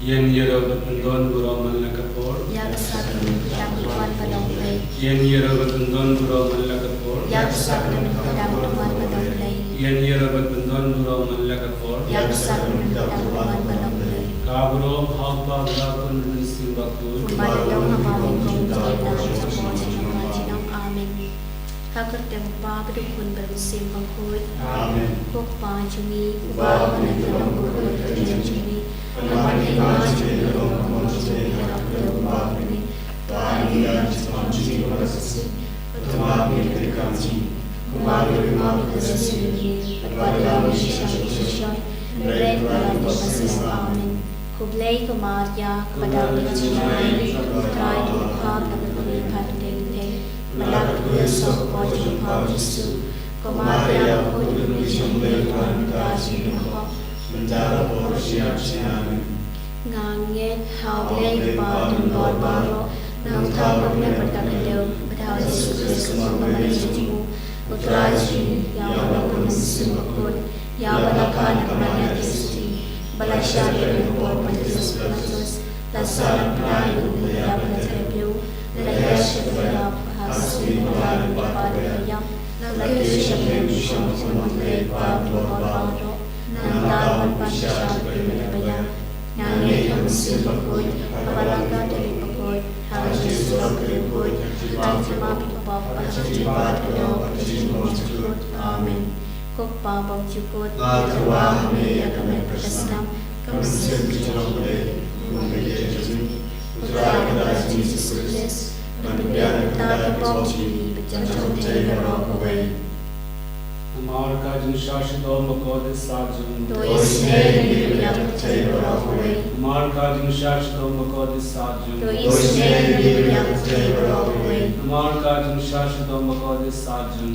Yen Yerogat Undon Buroman Lakapor, Yagsakam Tuan Padonglay, Yen Yerogat Undon Buroman Lakapor, Yagsakam Tuan Padonglay, Yen Yerogat Undon Buroman Lakapor, Yagsakam Tuan Padonglay, Kabro Hapa Lakun Simbakul, Kumadong Hamawin Kong Jailan sa Jinong Amen. Kakatang Babadukun Barusim Bakul, Amen. Kukpa Jumi, Babanan Bakul, Jumi, Amani Majumi, Monjumi, Babani, Bani Manjumi, Basisi, Tamami Kanji, Kumari Mami Kasisi, Padami Shishan, Red Balan Basis Amen. Kublai Kumarya, Padami Chinai, Try to Park of the Pandate, Malak Yeso, Body Paulisu, Kumarya, Pudimisham, Levan, Dashi, Mandala Borshia Chinami, Nganget, how late about and God borrow, now top of never done a dough, but how is this Malaysian, Utraji, Yamakan Simakut, Yamanakan Manatisti, Balashari, Bormantis, Platus, La Salam Prime, the Yabanatabu, the Yaship has been one by Yam, the Yaship Shams on the Lake Barbaro. Nandawan Pasha Primabaya, Nanakam Silverwood, Avalaka Delipakod, Hajis Rockwood, Antamapipop, Pachipat, Pachimot, Amen. Kokpa Bokchukot, Latawahame, Yakamet Prasnam, Kamsit Jokle, Kumagajaju, Uttarakas Jesus Christ, Manduyana Bokchi, Bajanjote, Rock away. Marka Jinshashidom Makodis Sarjun, Marka Jinshashidom Makodis Sarjun, Marka Jinshashidom Makodis Sarjun,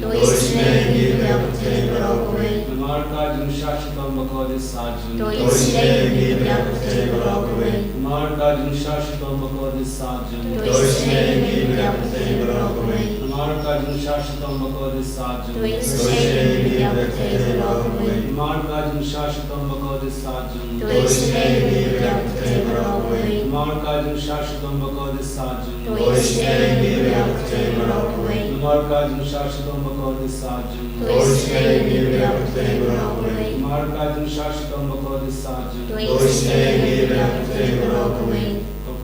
Marka Jinshashidom Makodis Sarjun, Marka Jinshashidom Makodis Sarjun, Marka Jinshashidom Makodis Sarjun, Markajin Shashitam Makodis Sajun, Markajin Shashitam Makodis Sajun, Markajin Shashitam Makodis Sajun, Markajin Shashitam Makodis Sajun,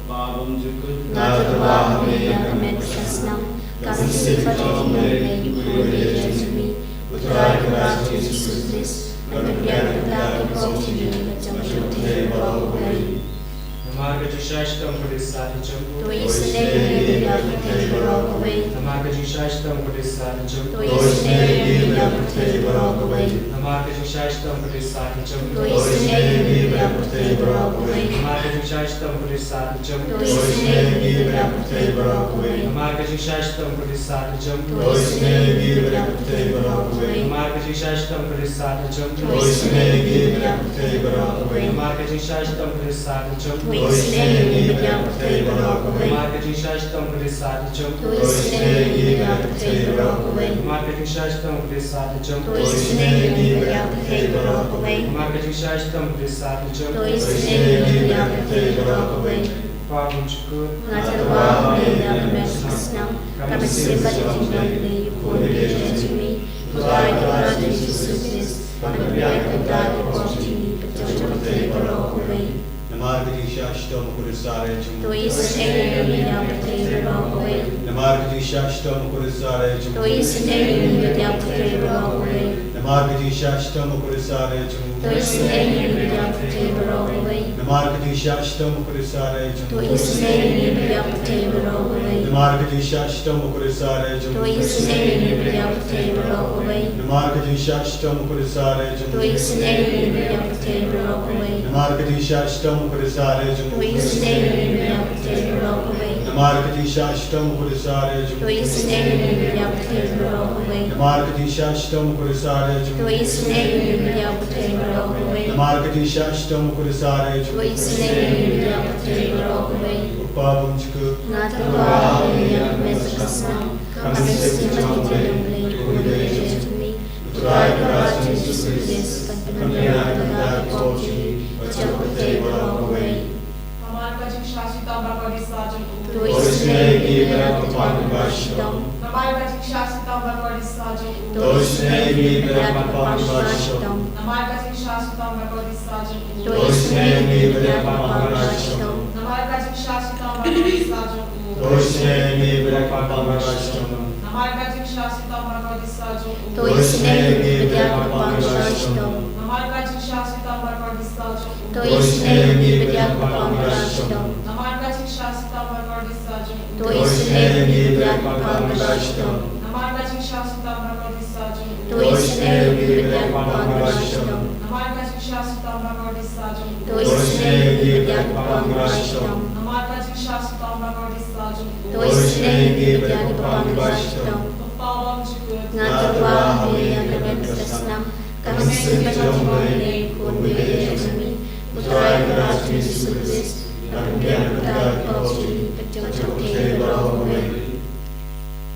Pavam Jukut, Natavahame Yakamet Prasnam, Kamsit Jokle, Uttarakas Jesus Christ, Manduyana Bokchi, Bajanjote, Rock away. Marga Jishashtam Pudisati Champu, Rock away. Marga Jishashtam Pudisati Champu, Rock away. Marga Jishashtam Pudisati Champu, Rock away. Marga Jishashtam Pudisati Champu, Rock away. Marga Jishashtam Pudisati Champu, Rock away. Marga Jishashtam Pudisati Champu, Rock away. Marga Jishashtam Pudisati Champu, Rock away. Marga Jishashtam Pudisati Champu, Rock away. Marga Jishashtam Pudisati Champu, Rock away. Marga Jishashtam Pudisati Champu, Rock away. Pavam Jukut, Natavahame Yakamet Prasnam, Kamsit Jokle, Uttarakas Jesus Christ, Manduyana Bokchi, Bajanjote, Rock away. Marga Jishashtam Pudisati Champu, Rock away. Marga Jishashtam Pudisati Champu, Rock away. Marga Jishashtam Pudisati Champu, Rock away. Marga Jishashtam Pudisati Champu, Rock away. Marga Jishashtam Pudisati Champu, Rock away. Marga Jishashtam Pudisati Champu, Rock away. Marga Jishashtam Pudisati Champu, Rock away. Marga Jishashtam Pudisati Champu, Rock away. Marga Jishashtam Pudisati Champu, Rock away. Marga Jishashtam Pudisati Champu, Rock away. Pavam Jukut, Natavahame Yakamet Prasnam, Kamsit Jokle, Uttarakas Jesus Christ, Manduyana Bokchi, Bajanjote, Rock away. โดยสเนกีเวลาปังบาชิตม Namarga jing shashvatam bhagavati sajam. โดยสเนกีเวลาปังบาชิตม Namarga jing shashvatam bhagavati sajam. โดยสเนกีเวลาปังบาชิตม Namarga jing shashvatam bhagavati sajam. โดยสเนกีเวลาปังบาชิตม Namarga jing shashvatam bhagavati sajam. โดยสเนกีเวลาปังบาชิตม Namarga jing shashvatam bhagavati sajam. โดยสเนกีเวลาปังบาชิตม Namarga jing shashvatam bhagavati sajam. โดยสเนกีเวลาปังบาชิตม Namarga jing shashvatam bhagavati sajam. โดยสเนกีเวลาปังบาชิตม Namarga jing shashvatam bhagavati sajam. โดยสเนกีเวลาปังบาชิตม Namarga jing shashvatam bhagavati sajam. โดยสเนกีเวลาปังบาชิตม Papalam jikut. งานจะว่าเมียกันเป็นศาสนาการสิ่งที่เราทำในคนเดียวจะมีบุตรายกราชมิสุริสและเมียบุตรายก็ชีเป็นจังหวะเทวโลกเว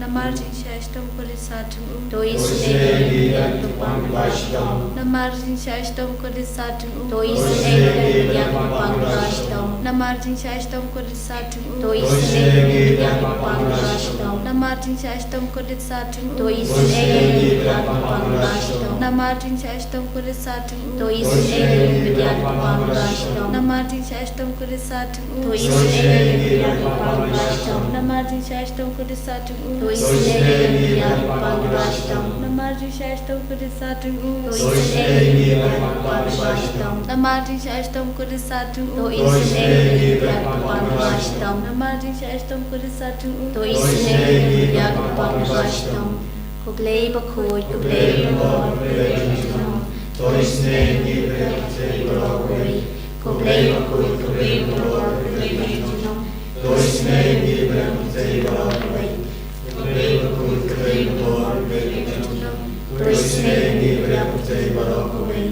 Namarjin Shashtam Kurisatum โดยสเนกีเวลาปังบาชิตม Namarjin Shashtam Kurisatum โดยสเนกีเวลาปังบาชิตม Namarjin Shashtam Kurisatum โดยสเนกีเวลาปังบาชิตม Namarjin Shashtam Kurisatum โดยสเนกีเวลาปังบาชิตม Namarjin Shashtam Kurisatum โดยสเนกีเวลาปังบาชิตม Namarjin Shashtam Kurisatum โดยสเนกีเวลาปังบาชิตม Namarjin Shashtam Kurisatum โดยสเนกีเวลาปังบาชิตม Namarjin Shashtam Kurisatum โดยสเนกีเวลาปังบาชิตม Namarjin Shashtam Kurisatum โดยสเนกีเวลาปังบาชิตม Namarjin Shashtam Kurisatum โดยสเนกีเวลาปังบาชิตมกุเบลบะคุยกุเบลบะคุยโดยสเนกีเวลาปังบาชิตมกุเบลบะคุยกุเบลบะคุยโดยสเนกีเวลาปังบาชิตมกุเบลบะคุยกุเบลบะคุยโดยสเนกีเวลาปังบาชิตม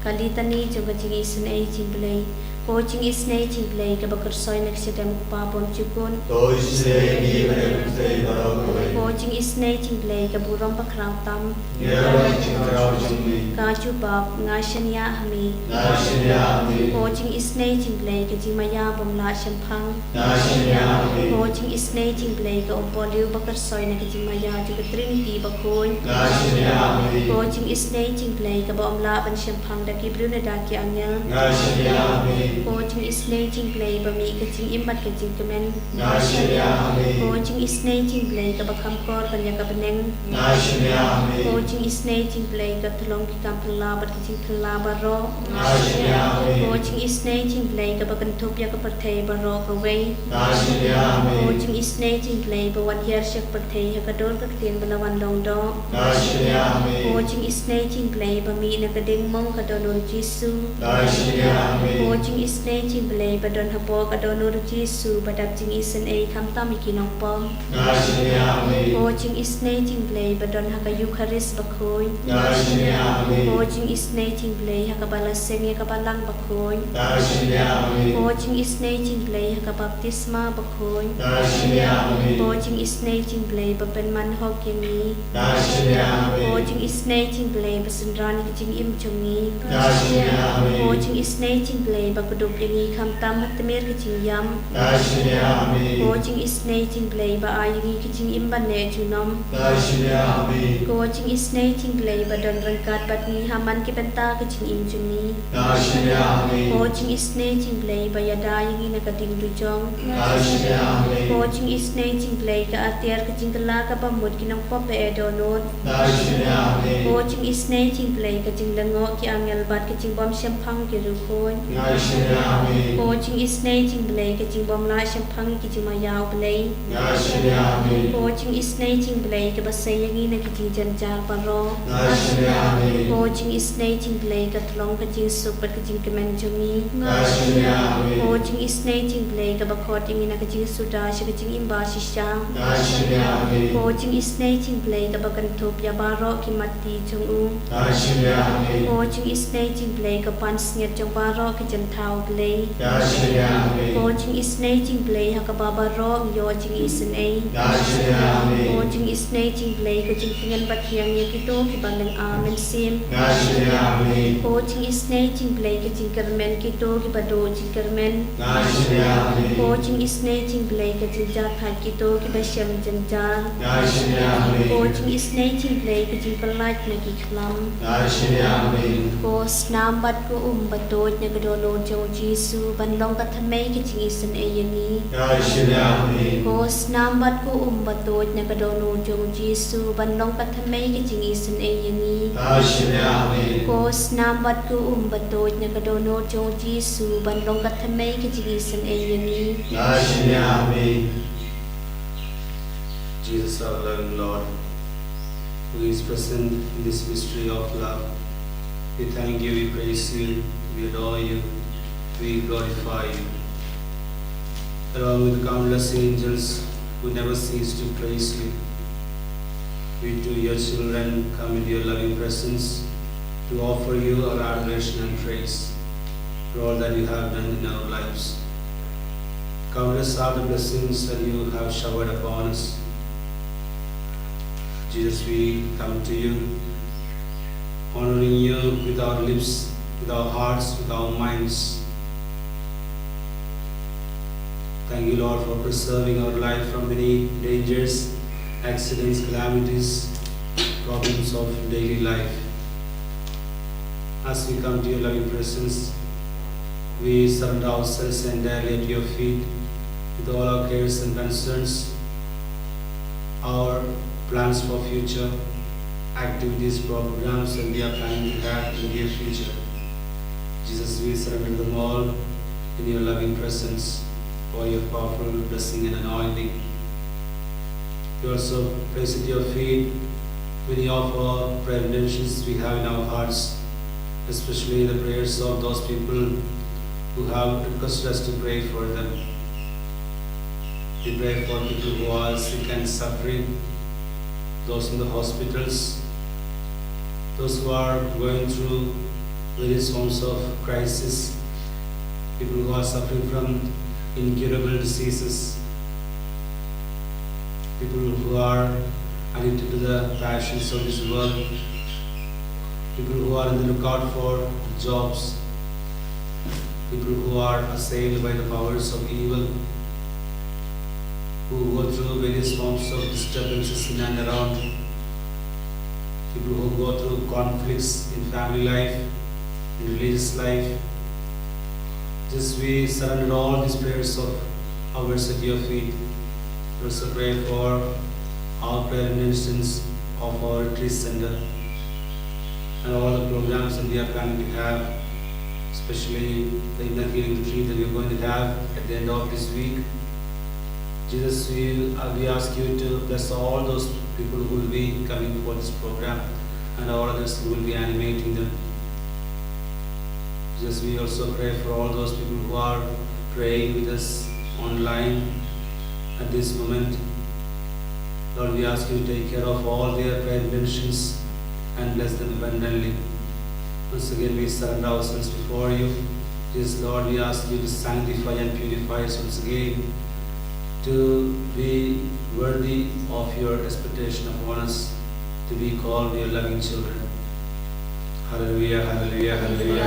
Kalitani juga jingi senai jingplay, ko jingi senai jingplay ke bakar soy nak sedang papon cukun, โดยสเนกีเวลาปังบาชิตม ko jingi senai jingplay ke burung pakrang tam, เนื้อไว้จึงเราจึงมี kaju bab ngashanya hami, นาชินยามี ko jingi senai jingplay ke jingmaya bomla shampang, นาชินยามี ko jingi senai jingplay ke ompoliu bakar soy nak jingmaya juga trinity bakoi, นาชินยามี ko jingi senai jingplay ke bomla ban shampang daki bruna daki angel, นาชินยามี ko jingi senai jingplay bami ke jing imbat ke jing kemen. นาชินยามี Coaching is nating play ka bakam kor kanya ka beneng. นาชินยามี Coaching is nating play ka tulong ki kam pelabat ki jing pelaba ro. นาชินยามี Coaching is nating play ka bakan topya ka partay baro ka way. นาชินยามี Coaching is nating play ba wan year shak partay ka dol ka tien balawan dong do. นาชินยามี Coaching is nating play ba mi na ka ding mong ka donor Jesu. นาชินยามี Coaching is nating play ba don hapo ka donor Jesu ba dap jing isen ay kam tam ikinong pom. นาชินยามี Coaching is nating play ba don haka Eucharist bakoy. นาชินยามี Coaching is nating play haka balaseng haka balang bakoy. นาชินยามี Coaching is nating play haka baptisma bakoy. นาชินยามี Coaching is nating play ba ben man hok yami. นาชินยามี Coaching is nating play ba sunrani kijing im chungi. นาชินยามี Coaching is nating play ba kudup yangi kam tam hatamir kijing yam. นาชินยามี Coaching is nating play ba ayangi kijing im ban ne chunom. นาชินยามี Coaching is nating play ba don rangkat bat ni haman ki benta kijing im chungi. นาชินยามี Coaching is nating play ba yada yangi nakating dujong. นาชินยามี Coaching is nating play ka atiar kijing kala ka pamut kinong pope e donot. นาชินยามี Coaching is nating play ka jing lango ki angel bat ki jing bom shampang ki rukoy. นาชินยามี Coaching is nating play ka jing bom la shampang ki jing mayaw play. นาชินยามี Coaching is nating play ka basay yangi na ki jing janjar paro. นาชินยามี Coaching is nating play ka tlong ka jing super ka jing kemen jungi. นาชินยามี Coaching is nating play ka bakot yangi na ka jing suda siya ka jing imba shisha. นาชินยามี Coaching is nating play ka bakan top ya baro ki mati chung u. นาชินยามี Coaching is nating play ka pans nyat chung baro ki jan thao out lay. Yashiyami. Coaching is nating play hakababa rong yojing is an a. Yashiyami. Coaching is nating play coaching tingan batyang yakito kibandang amen sim. Yashiyami. Coaching is nating play coaching kermen kito kibado kermen. Yashiyami. Coaching is nating play coaching jathai kito kibasyam janjan. Yashiyami. Coaching is nating play coaching palait nagi klam. Yashiyami. Kos nambat ko batoj nagadono jo Jisu banlong katamay coaching is an ayani. Yashiyami. Kos nambat ko batoj nagadono jo Jisu banlong katamay coaching is an ayani. Yashiyami. Kos nambat ko batoj nagadono jo Jisu banlong katamay coaching is an ayani. Yashiyami. Jesus, our loving Lord, who is present in this mystery of love, we thank you, we praise you, we adore you, we glorify you. Along with countless angels who never cease to praise you, we too, your children, come into your loving presence to offer you our adoration and praise for all that you have done in our lives. Countless are the blessings that you have showered upon us. Jesus, we come to you, honoring you with our lips, with our hearts, with our minds. Thank you, Lord, for preserving our life from many dangers, accidents, calamities, problems of daily life. As we come to your loving presence, we surrender ourselves entirely at your feet with all our cares and concerns, our plans for future, activities, programs, and we are planning to have in the near future. Jesus, we surrender them all in your loving presence for your powerful blessing and anointing. We also place at your feet many of our prayer intentions we have in our hearts, especially the prayers of those people who have requested us to pray for them. We pray for people who are sick and suffering, those in the hospitals, those who are going through various forms of crisis, people who are suffering from incurable diseases, people who are addicted to the passions of this world, people who are in the lookout for jobs, people who are assailed by the powers of evil, who go through various forms of disturbances in and around, people who go through conflicts in family life, in religious life. Just we surrender all these prayers of ours at your feet. We also pray for our prayer intentions of our retreat center and all the programs that we are planning to have, especially the inner healing retreat that we are going to have at the end of this week. Jesus, we ask you to bless all those people who will be coming for this program and all others who will be animating them. Jesus, we also pray for all those people who are praying with us online at this moment. Lord, we ask you to take care of all their prayer intentions and bless them abundantly. Once again, we surrender ourselves before you. Jesus, Lord, we ask you to sanctify and purify us once again, to be worthy of your expectation upon us, to be called your loving children. Hallelujah, hallelujah, hallelujah,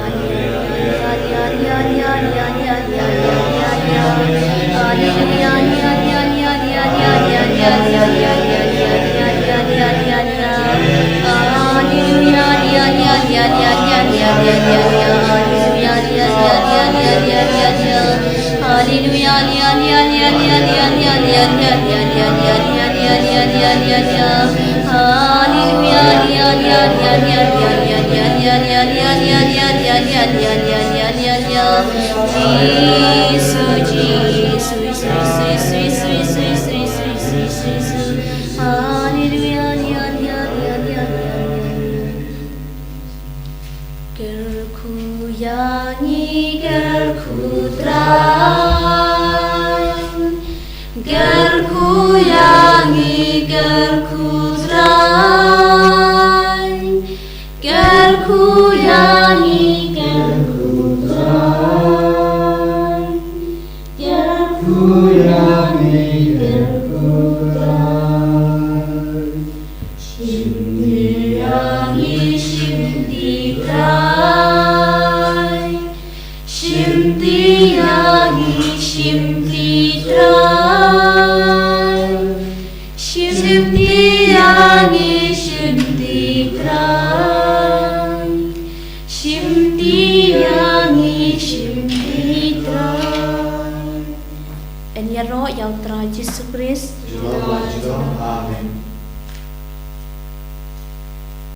Gerku yangi gerku Shimtitrai Shimtiyangi Shimtitrai Shimtiyangi Shimtitrai Shimtiyangi Shimtitrai. En ya roh yang trai Jesus Christ. Chúa và Chúa. Amen.